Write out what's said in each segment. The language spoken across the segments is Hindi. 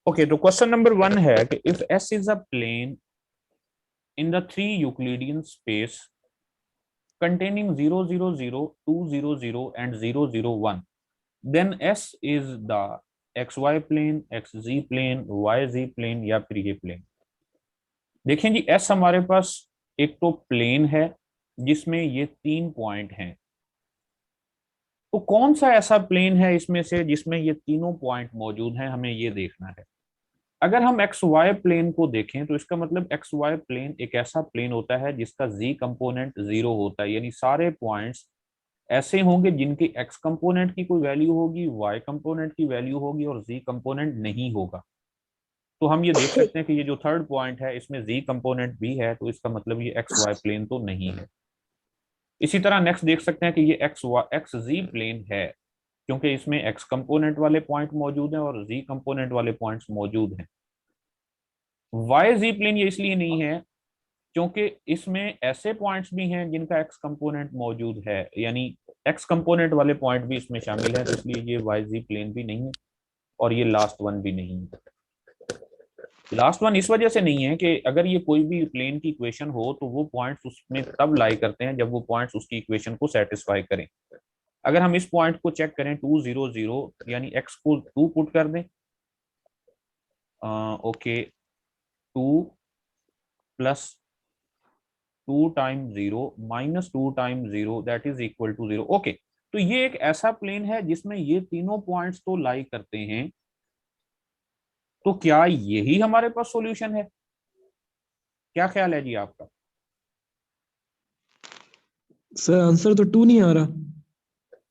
ओके, तो क्वेश्चन नंबर 1 है कि if S is a plane in the 3 Euclidean space containing 0 0 0 2 0 0 and 0 0 1, then S is the XY plane, XZ plane, YZ plane या फिर ये प्लेन। देखें जी, S हमारे पास एक तो प्लेन है जिसमें ये 3 पॉइंट हैं। तो कौन सा ऐसा प्लेन है इसमें से जिसमें ये तीनों पॉइंट मौजूद हैं, हमें ये देखना है। अगर हम एक्स वाई प्लेन को देखें तो इसका मतलब एक्स वाई प्लेन एक ऐसा प्लेन होता है जिसका जी कंपोनेंट 0 होता है, यानी सारे पॉइंट्स ऐसे होंगे जिनकी एक्स कंपोनेंट की कोई वैल्यू होगी, वाई कंपोनेंट की वैल्यू होगी और जी कंपोनेंट नहीं होगा। तो हम ये देख सकते हैं कि ये जो थर्ड पॉइंट है इसमें जी कंपोनेंट भी है, तो इसका मतलब ये एक्स वाई प्लेन तो नहीं है। इसी तरह नेक्स्ट देख सकते हैं कि ये एक्स जी प्लेन है, क्योंकि इसमें एक्स कंपोनेंट वाले पॉइंट मौजूद हैं और जी कंपोनेंट वाले पॉइंट्स मौजूद हैं। वाई जी प्लेन ये इसलिए नहीं है क्योंकि इसमें ऐसे पॉइंट्स भी हैं जिनका एक्स कंपोनेंट मौजूद है, यानी एक्स कंपोनेंट वाले पॉइंट भी इसमें शामिल है, तो इसलिए ये वाई जी प्लेन भी नहीं है और ये लास्ट वन भी नहीं है। लास्ट वन इस वजह से नहीं है कि अगर ये कोई भी प्लेन की इक्वेशन हो तो वो पॉइंट्स उसमें तब लाई करते हैं जब वो पॉइंट्स उसकी इक्वेशन को सेटिस्फाई करें। अगर हम इस पॉइंट को चेक करें 2 0 0, यानी एक्स को 2 पुट कर दें, okay, 2 plus 2 time 0 minus 2 time 0 that is equal to 0। Okay, तो ये एक ऐसा प्लेन है जिसमें ये तीनों पॉइंट्स तो लाई करते हैं। तो क्या यही हमारे पास सॉल्यूशन है? क्या ख्याल है जी आपका? सर आंसर तो 2 नहीं आ रहा।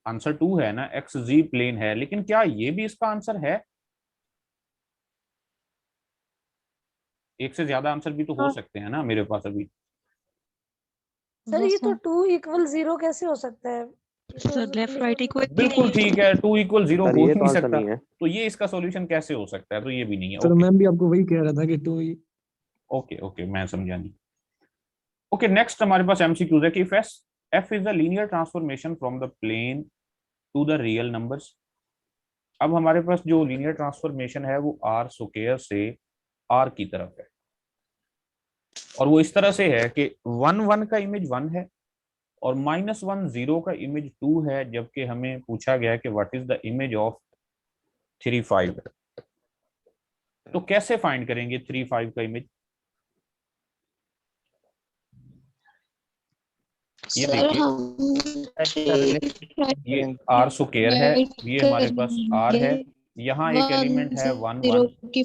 आंसर 2 है ना, एक्स जी प्लेन है, लेकिन क्या ये भी इसका आंसर है? एक से ज्यादा आंसर भी तो हो हाँ सकते हैं ना मेरे पास अभी। सर, ये तो 2 इक्वल 0 कैसे हो सकता है? सर लेफ्ट राइट इक्वल बिल्कुल ठीक है, 2 इक्वल 0 सर हो ये ही तो नहीं आंसर सकता, नहीं है। तो ये इसका सॉल्यूशन कैसे हो सकता है? तो ये भी नहीं है। सर ओके मैं भी आपको वही कह रहा था कि 2 ही। ओके ओके, मैं समझा नहीं। ओके, नेक्स्ट हमारे पास एमसीक्यूज है कि if F is the linear transformation from the plane to the real numbers. अब हमारे पास जो लीनियर ट्रांसफॉर्मेशन है वो आर स्क्वायर से आर की तरफ है, और वो इस तरह से है कि 1 1 का इमेज 1 है और -1 0 का इमेज 2 है, जबकि हमें पूछा गया है कि what is the image of 3 5। तो कैसे फाइंड करेंगे 3 5 का इमेज? ये देखिए, ये आर स्क्वायर है, ये हमारे पास आर है, यहाँ एक एलिमेंट है 1 1,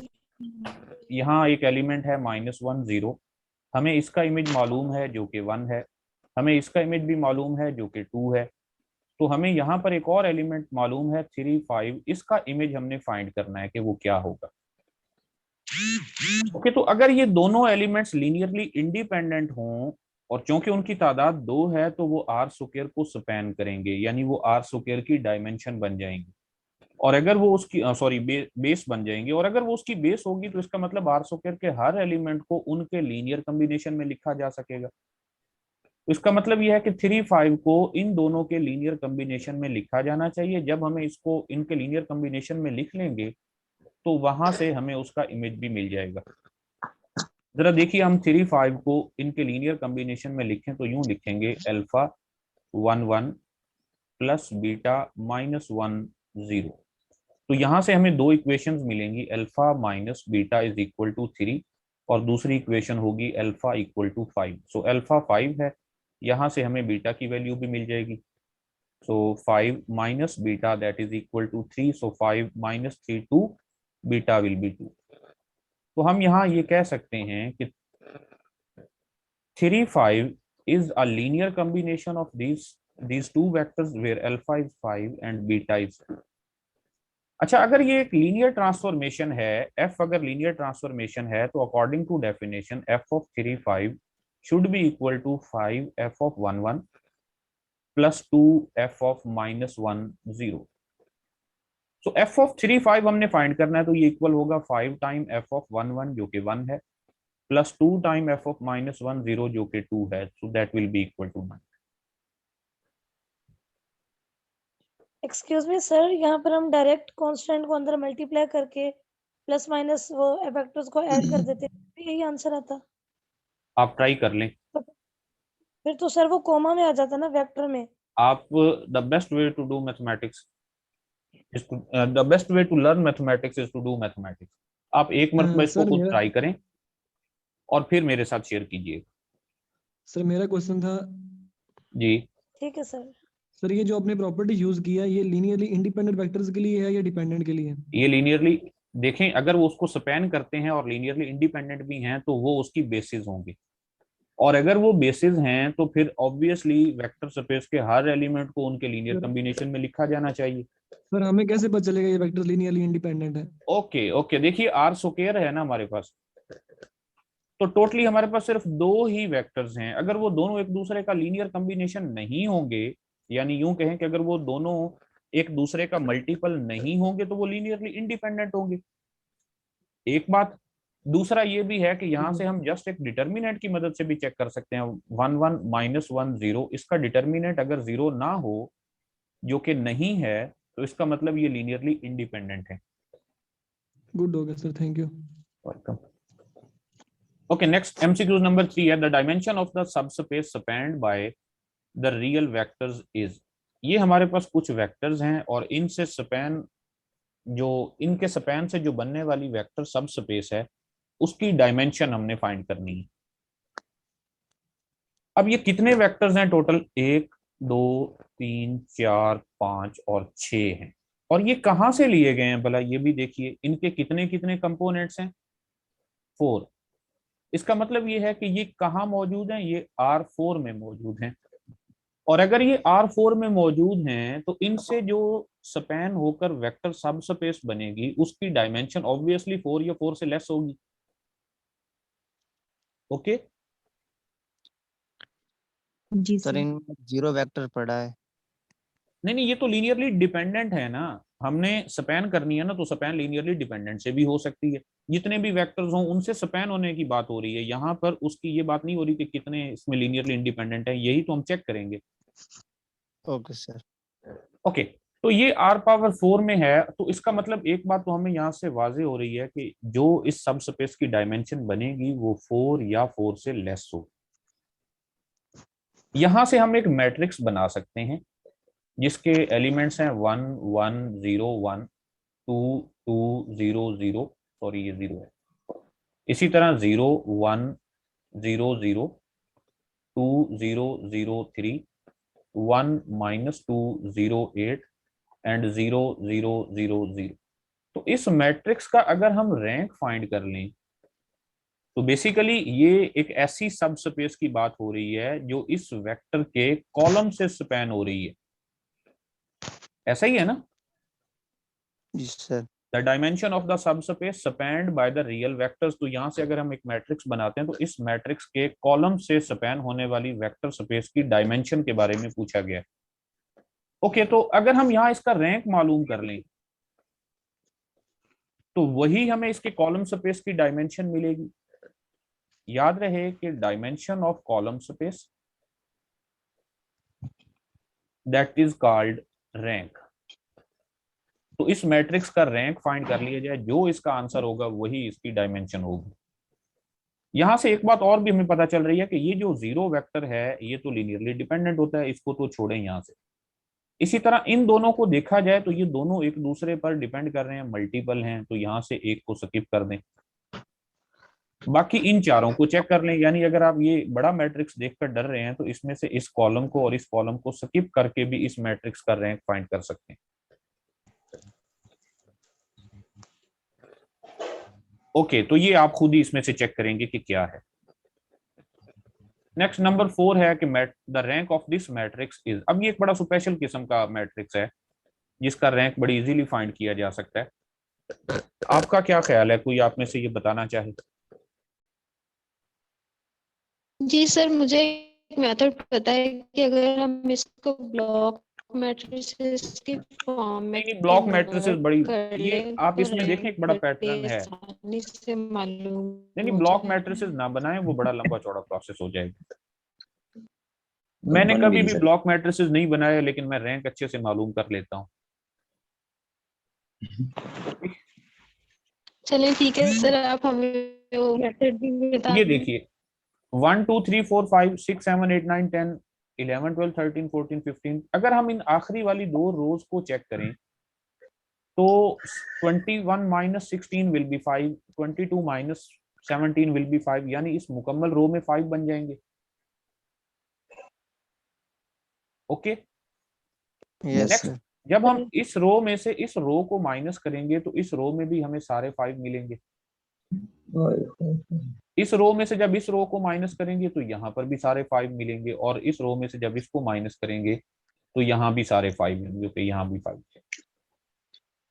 यहाँ एक एलिमेंट है -1 0। हमें इसका इमेज मालूम है जो कि 1 है, हमें इसका इमेज भी मालूम है जो कि 2 है। तो हमें यहाँ पर एक और एलिमेंट मालूम है 3 5, इसका इमेज हमने फाइंड करना है कि वो क्या होगा। ओके, तो अगर ये दोनों एलिमेंट्स लीनियरली इंडिपेंडेंट हों और चूंकि उनकी तादाद 2 है तो वो आर स्क्वायर को स्पैन करेंगे, यानी वो आर स्क्वायर की डायमेंशन बन जाएंगे। और अगर वो उसकी सॉरी बेस बन जाएंगे, और अगर वो उसकी बेस होगी तो इसका मतलब आर स्क्वायर के हर एलिमेंट को उनके लीनियर कॉम्बिनेशन में लिखा जा सकेगा। तो इसका मतलब यह है कि 3 5 को इन दोनों के लीनियर कॉम्बिनेशन में लिखा जाना चाहिए। जब हमें इसको इनके लीनियर कॉम्बिनेशन में लिख लेंगे तो वहां से हमें उसका इमेज भी मिल जाएगा। जरा देखिए, हम 3 5 को इनके लीनियर कॉम्बिनेशन में लिखें तो यूं लिखेंगे अल्फा 1 1 प्लस बीटा -1 0। तो यहां से हमें दो इक्वेशंस मिलेंगी, alpha minus beta is equal to 3 और दूसरी इक्वेशन होगी alpha equal to 5। So alpha 5 है, यहां से हमें बीटा की वैल्यू भी मिल जाएगी। So 5 minus beta that is equal to 3, so 5 minus 3 2, beta will be 2। तो हम यहाँ ये कह सकते हैं कि 3 5 is a linear combination of these two vectors where alpha is 5 and beta is 2। अच्छा, अगर ये एक लीनियर ट्रांसफॉर्मेशन है, f अगर लीनियर ट्रांसफॉर्मेशन है तो according to definition f of 3 5 should be equal to 5 f of 1 1 plus 2 f of -1 0। So f of 3 5 हमने फाइंड करना है, तो ये इक्वल होगा 5 टाइम f ऑफ 1 1 जो कि 1 है, प्लस 2 टाइम f ऑफ -1 0 जो कि 2 है। So that will be equal to 9। Excuse me sir, यहाँ पर हम डायरेक्ट कांस्टेंट को अंदर मल्टीप्लाई करके प्लस माइनस वो वेक्टर्स को ऐड कर देते, यही आंसर आता। आप ट्राई कर लें। फिर तो सर वो कोमा में आ जाता ना वेक्टर में। आप the best way to do mathematics is to the best way to learn mathematics is to do mathematics. आप एक मरतबा इसको सर खुद मेरा ट्राई करें और फिर मेरे साथ शेयर कीजिए। सर मेरा क्वेश्चन था, जी, ठीक है सर। सर ये जो आपने प्रॉपर्टी यूज किया ये लीनियरली इंडिपेंडेंट वेक्टर्स के लिए है या डिपेंडेंट के लिए है? ये लीनियरली, देखें अगर वो उसको स्पैन करते हैं और लीनियरली इंडिपेंडेंट भी हैं तो वो उसकी बेसिस होंगे, और अगर वो बेसिस हैं तो फिर ऑब्वियसली वेक्टर स्पेस के हर एलिमेंट को उनके लीनियर सर कॉम्बिनेशन में लिखा जाना चाहिए। सर हमें कैसे पता चलेगा ये वेक्टर लीनियरली इंडिपेंडेंट है? ओके ओके, देखिए आर स्क्वायर है ना हमारे पास, तो टोटली हमारे पास सिर्फ दो ही वेक्टर्स हैं। अगर वो दोनों एक दूसरे का लीनियर कॉम्बिनेशन नहीं होंगे, यानी यूं कहें कि अगर वो दोनों एक दूसरे का मल्टीपल नहीं होंगे तो वो लीनियरली इंडिपेंडेंट होंगे, एक बात। दूसरा ये भी है कि यहाँ से हम जस्ट एक डिटर्मिनेंट की मदद से भी चेक कर सकते हैं, 1 1 -1 0, इसका डिटर्मिनेंट अगर 0 ना हो, जो कि नहीं है, तो इसका मतलब ये लीनियरली इंडिपेंडेंट है। गुड हो गया sir, thank you. Welcome. Okay, next MCQ number 3 है the dimension of the subspace spanned by the real vectors is. ये हमारे पास कुछ वेक्टर्स हैं और इनसे स्पैन, जो इनके स्पैन से जो बनने वाली वेक्टर सब स्पेस है उसकी डायमेंशन हमने फाइंड करनी है। अब ये कितने वेक्टर्स हैं टोटल? 1 2 3 4 5 और 6 हैं। और ये कहां से लिए गए हैं भला, ये भी देखिए, इनके कितने कितने कंपोनेंट्स हैं? 4। इसका मतलब ये है कि ये कहाँ मौजूद हैं? ये R4 में मौजूद हैं। और अगर ये R4 में मौजूद हैं तो इनसे जो स्पैन होकर वेक्टर सब स्पेस बनेगी उसकी डायमेंशन ऑब्वियसली 4 या 4 से लेस होगी। ओके, जी सर सर। इनमें 0 वेक्टर पड़ा है। नहीं ये तो लीनियरली डिपेंडेंट है ना, हमने स्पैन करनी है ना, तो स्पैन लीनियरली डिपेंडेंट से भी हो सकती है। जितने भी वेक्टर्स हों उनसे स्पैन होने की बात हो रही है, यहाँ पर उसकी ये बात नहीं हो रही कि कितने इसमें लीनियरली इंडिपेंडेंट है, यही तो हम चेक करेंगे। Okay sir. ओके, तो ये R⁴ में है, तो इसका मतलब एक बात तो हमें यहाँ से वाजे हो रही है कि जो इस सब स्पेस की डायमेंशन बनेगी वो 4 या 4 से लेस हो। यहां से हम एक मैट्रिक्स बना सकते हैं जिसके एलिमेंट्स हैं 1 1 0 1 2 2 0 0, सॉरी ये 0 है, इसी तरह 0 1 0 0 2 0 0 3 1 -2 0 8 एंड 0 0 0 0। तो इस मैट्रिक्स का अगर हम रैंक फाइंड कर लें तो बेसिकली ये एक ऐसी सब स्पेस की बात हो रही है जो इस वेक्टर के कॉलम से स्पैन हो रही है। ऐसा ही है ना? जी sir. The dimension of the subspace spanned by the real vectors. तो यहां से अगर हम एक मैट्रिक्स बनाते हैं तो इस मैट्रिक्स के कॉलम से स्पैन होने वाली वेक्टर स्पेस की डायमेंशन के बारे में पूछा गया। ओके, तो अगर हम यहाँ इसका रैंक मालूम कर लें तो वही हमें इसके कॉलम स्पेस की डायमेंशन मिलेगी। याद रहे कि dimension of column space that is called rank. तो इस मैट्रिक्स का रैंक फाइंड कर लिया जाए, जो इसका आंसर होगा वही इसकी डायमेंशन होगी। यहां से एक बात और भी हमें पता चल रही है कि ये जो 0 वेक्टर है ये तो लीनियरली डिपेंडेंट होता है, इसको तो छोड़ें यहां से। इसी तरह इन दोनों को देखा जाए तो ये दोनों एक दूसरे पर डिपेंड कर रहे हैं, मल्टीपल हैं, तो यहां से एक को स्किप कर दें, बाकी इन चारों को चेक कर लें। यानी अगर आप ये बड़ा मैट्रिक्स देखकर डर रहे हैं तो इसमें से इस कॉलम को और इस कॉलम को स्किप करके भी इस मैट्रिक्स का रैंक फाइंड कर सकते हैं। ओके, तो ये आप खुद ही इसमें से चेक करेंगे कि क्या है। नेक्स्ट नंबर 4 है कि the rank of this matrix is. अब ये एक बड़ा स्पेशल किस्म का मैट्रिक्स है जिसका रैंक बड़ी इजीली फाइंड किया जा सकता है। आपका क्या ख्याल है, कोई आप में से ये बताना चाहे? जी सर, मुझे एक मेथड पता है कि अगर हम इसको ब्लॉक मैट्रिसेस के फॉर्म में नहीं ब्लॉक मैट्रिसेस कन्वर्ट बड़ी, कर ये ले आप तो इसमें देखें एक रैंक बड़ा बड़ी पैटर्न है। आसानी से मालूम नहीं हो ब्लॉक जाएगा। मैट्रिसेस ना बनाएं, वो बड़ा लंबा चौड़ा प्रोसेस हो जाएगा। मैंने बन कभी गई भी सर। ब्लॉक मैट्रिसेस नहीं बनाए, लेकिन मैं रैंक अच्छे से मालूम कर लेता हूँ। चलिए ठीक है सर, आप हमें वो मेथड भी बता ये दें। देखिए 1 2 3 4 5 6 7 8 9 10 11 12 13 14 15, अगर हम इन आखिरी वाली दो रोज को चेक करें तो 21 minus 16 will be 5, 22 minus 17 will be 5, यानी इस मुकम्मल रो में 5 बन जाएंगे। Okay, yes next sir. जब हम इस रो में से इस रो को माइनस करेंगे तो इस रो में भी हमें सारे 5 मिलेंगे। इस रो में से जब इस रो को माइनस करेंगे तो यहाँ पर भी सारे 5 मिलेंगे, और इस रो में से जब इसको माइनस करेंगे तो यहाँ भी सारे 5 मिलेंगे, तो यहाँ भी 5 है।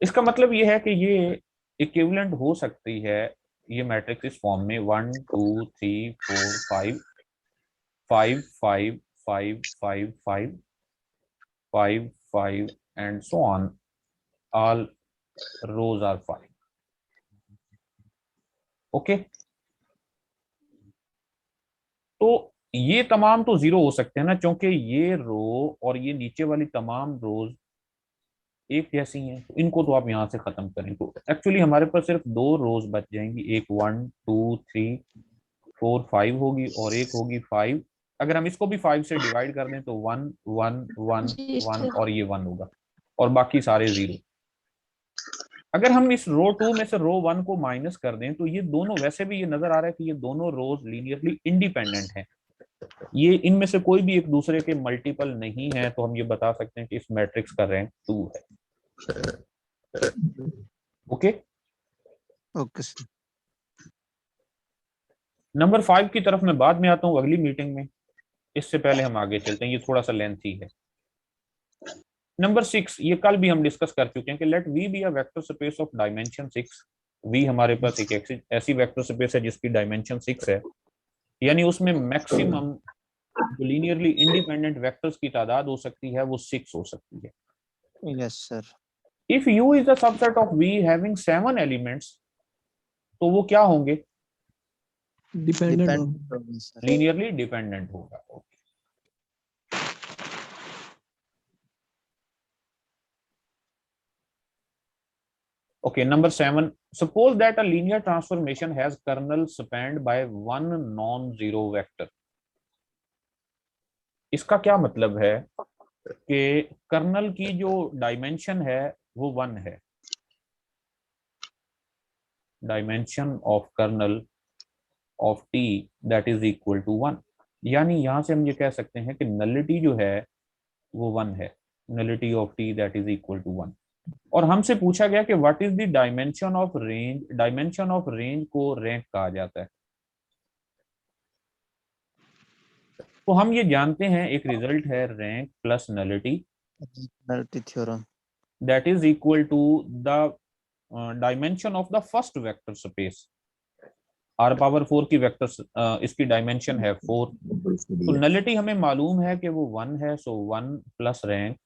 इसका मतलब ये है कि ये इक्विवेलेंट हो सकती है, ये मैट्रिक्स इस फॉर्म में 1 2 3 4 5 5 5 5 5 5 5 5 and so on, all rows are 5. Okay, तो ये तमाम तो जीरो हो सकते हैं ना, क्योंकि ये रो और ये नीचे वाली तमाम रोज एक जैसी हैं, तो इनको तो आप यहां से खत्म करें तो एक्चुअली हमारे पास सिर्फ दो रोज बच जाएंगी, एक 1 2 3 4 5 होगी और एक होगी 5। अगर हम इसको भी 5 से डिवाइड कर दें तो 1 1 1 जी 1 सर। और ये 1 होगा, और बाकी सारे जीरो। अगर हम इस रो 2 में से रो 1 को माइनस कर दें तो ये दोनों, वैसे भी ये नजर आ रहा है कि ये दोनों रोज लीनियरली इंडिपेंडेंट हैं, ये इनमें से कोई भी एक दूसरे के मल्टीपल नहीं है, तो हम ये बता सकते हैं कि इस मैट्रिक्स का रैंक 2 है। Okay, okay sir. नंबर 5 की तरफ मैं बाद में आता हूं अगली मीटिंग में, इससे पहले हम आगे चलते हैं, ये थोड़ा सा लेंथी है। नंबर 6 ये कल भी हम डिस्कस कर चुके हैं कि let we be a vector space of dimension 6। V हमारे पास एक ऐसी वेक्टर स्पेस है जिसकी डायमेंशन 6 है, यानी उसमें मैक्सिमम जो लीनियरली इंडिपेंडेंट वेक्टर्स की तादाद हो सकती है वो 6 हो सकती है। Yes sir. If U is the subset of V having 7 elements, तो वो क्या होंगे? Dependent depend sir. Linearly dependent होगा। Okay, number 7. Suppose that a linear transformation has kernel spanned by one non-zero vector. इसका क्या मतलब है कि कर्नल की जो डायमेंशन है वो 1 है, dimension of kernel of T that is equal to 1, यानी यहां से हम ये कह सकते हैं कि नलिटी जो है वो 1 है, nullity of T that is equal to 1। और हमसे पूछा गया कि what is the dimension of range, dimension of range को रैंक कहा जाता है। तो हम ये जानते हैं, एक रिजल्ट है rank plus nullity nullity theorem that is equal to the dimension of the first vector space. r power 4 की वेक्टर इसकी डायमेंशन है 4, तो नलिटी हमें मालूम है कि वो 1 है, so 1 plus rank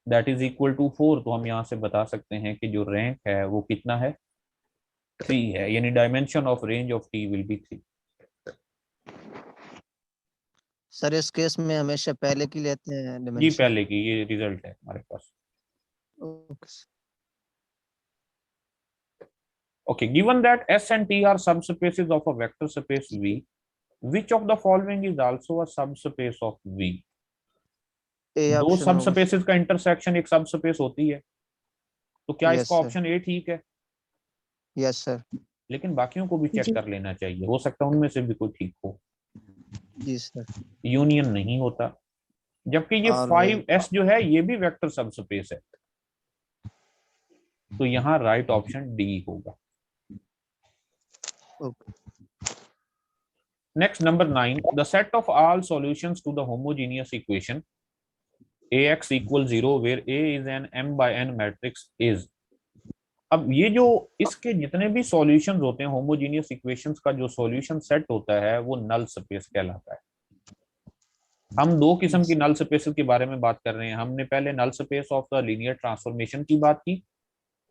that is equal to 4। तो हम यहाँ से बता सकते हैं कि जो रैंक है वो कितना है, 3 है, यानी dimension of range of T will be 3। Sir. इस केस में हमेशा पहले की लेते हैं जी डिमेंशन। पहले की, ये रिजल्ट है हमारे पास। Okay sir. Okay, given that S and T are subspaces of a vector space V, which of the following is also a subspace of V? ए दो ऑप्शन होगा। सबस्पेसेस का इंटरसेक्शन एक सबस्पेस होती है, तो क्या यस इसका सर। ऑप्शन ए ठीक है? Yes sir. लेकिन बाकियों को भी चेक जी। कर लेना चाहिए, हो सकता है उनमें से भी कोई ठीक हो। जी सर। यूनियन नहीं होता, जबकि ये Always. 5S जो है ये भी वेक्टर सबस्पेस है, तो यहाँ राइट ऑप्शन डी होगा। Okay. Next, number 9. The set of all solutions to the homogeneous equation AX equals 0 where A is an m by n matrix is। अब ये जो इसके जितने भी सॉल्यूशंस होते हैं होमोजेनियस इक्वेशंस का जो सॉल्यूशन सेट होता है वो नल स्पेस कहलाता है। हम दो किस्म की नल स्पेस के बारे में बात कर रहे हैं, हमने पहले null space of the linear transformation की बात की,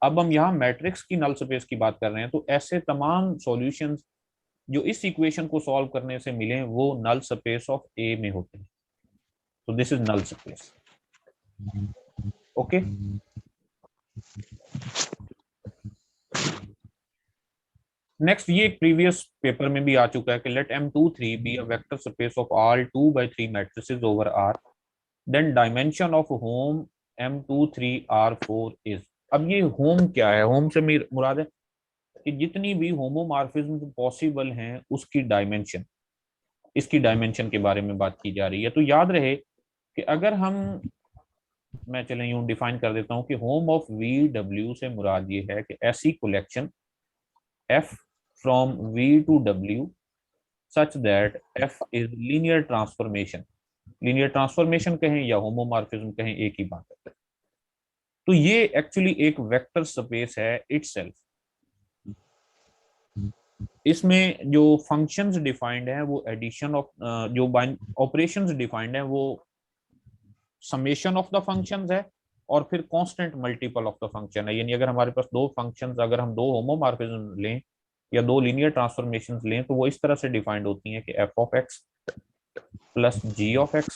अब हम यहाँ मैट्रिक्स की नल स्पेस की बात कर रहे हैं। तो ऐसे तमाम सॉल्यूशंस जो इस इक्वेशन को सॉल्व करने से मिले वो नल स्पेस ऑफ ए में होते हैं, तो this is null space. Okay, next, ये प्रीवियस पेपर में भी आ चुका है कि let M23 be a vector space of all 2/3 matrices over R, then dimension of hom M23 R4 is. अब ये होम क्या है? होम से मुराद है कि जितनी भी होमोमॉर्फिज्म पॉसिबल हैं उसकी डायमेंशन, इसकी डायमेंशन के बारे में बात की जा रही है। तो याद रहे कि अगर मैं चलें यूं डिफाइन कर देता हूं कि होम ऑफ VW से मुराद ये है कि ऐसी collection F from V to W such that F is linear transformation, linear transformation कहें या होमोमॉर्फिज्म कहें, एक ही बात है। तो ये एक्चुअली एक वेक्टर स्पेस है इटसेल्फ। इसमें जो फंक्शंस डिफाइंड हैं वो एडिशन ऑफ, जो ऑपरेशंस डिफाइंड हैं वो समेशन ऑफ द फंक्शंस है और फिर constant multiple of the function है। यानी अगर हमारे पास दो फंक्शंस, अगर हम दो होमोमॉर्फिज्म लें या दो लीनियर ट्रांसफॉर्मेशंस लें तो वो इस तरह से डिफाइंड होती हैं कि f of x plus g of x,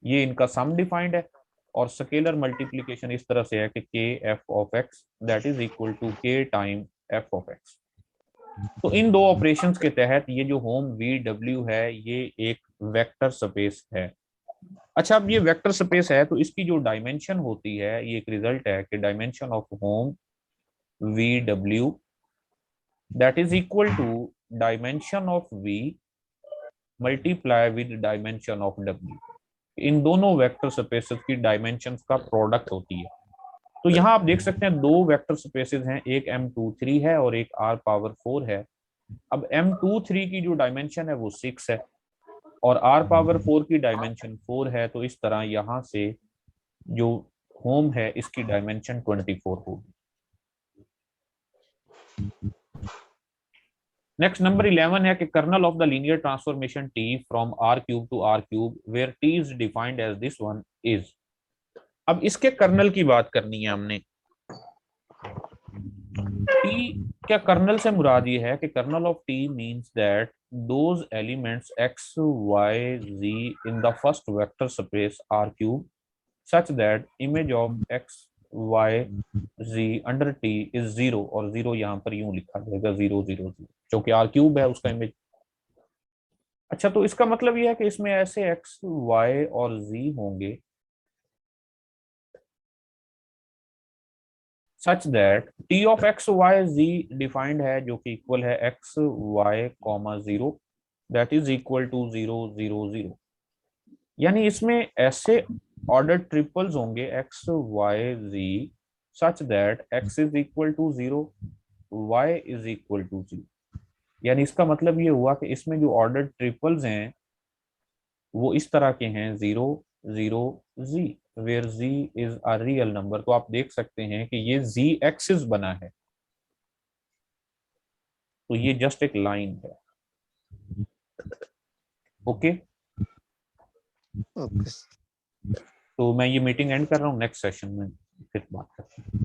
ये इनका सम डिफाइंड है। और स्केलर मल्टीप्लिकेशन इस तरह से है कि k f of x that is equal to k time f of x। तो इन दो ऑपरेशंस के तहत ये जो होम VW है ये एक वेक्टर स्पेस है। अच्छा, अब ये वेक्टर स्पेस है तो इसकी जो डायमेंशन होती है ये एक रिजल्ट है कि dimension of hom VW that is equal to dimension of V multiply with dimension of W। इन दोनों वेक्टर स्पेसेस की डायमेंशंस का प्रोडक्ट होती है। तो यहाँ आप देख सकते हैं दो वेक्टर स्पेसेस हैं, एक M23 है और एक R पावर 4 है। अब M23 की जो डायमेंशन है वो 6 है और R पावर 4 की डायमेंशन 4 है। तो इस तरह यहाँ से जो होम है इसकी डायमेंशन 24 होगी। नेक्स्ट नंबर 11 है कि kernel of the linear transformation T from R³ to R³ where T is defined as this one is. अब इसके कर्नल की बात करनी है हमने। T क्या कर्नल से मुराद ये है कि kernel of T means that those elements x y z in the first vector space R³ such that image of x y z under T is 0, और 0 यहाँ पर यूं लिखा जाएगा 0 0 0 क्योंकि R³ है उसका इमेज। अच्छा, तो इसका मतलब यह है कि इसमें ऐसे x y और z होंगे such that T of x y z defined है जो कि इक्वल है x y 0 that is equal to 0 0 0। यानी इसमें ऐसे ऑर्डर ट्रिपल्स होंगे x y z such that x is equal to 0, y is equal to 0। यानी इसका मतलब ये हुआ कि इसमें जो ऑर्डर ट्रिपल्स हैं वो इस तरह के हैं 0 0 z, where z is a real number. तो आप देख सकते हैं कि ये z एक्सिस बना है, तो ये जस्ट एक लाइन है। Okay, okay. तो मैं ये मीटिंग एंड कर रहा हूँ, नेक्स्ट सेशन में फिर बात करते हैं।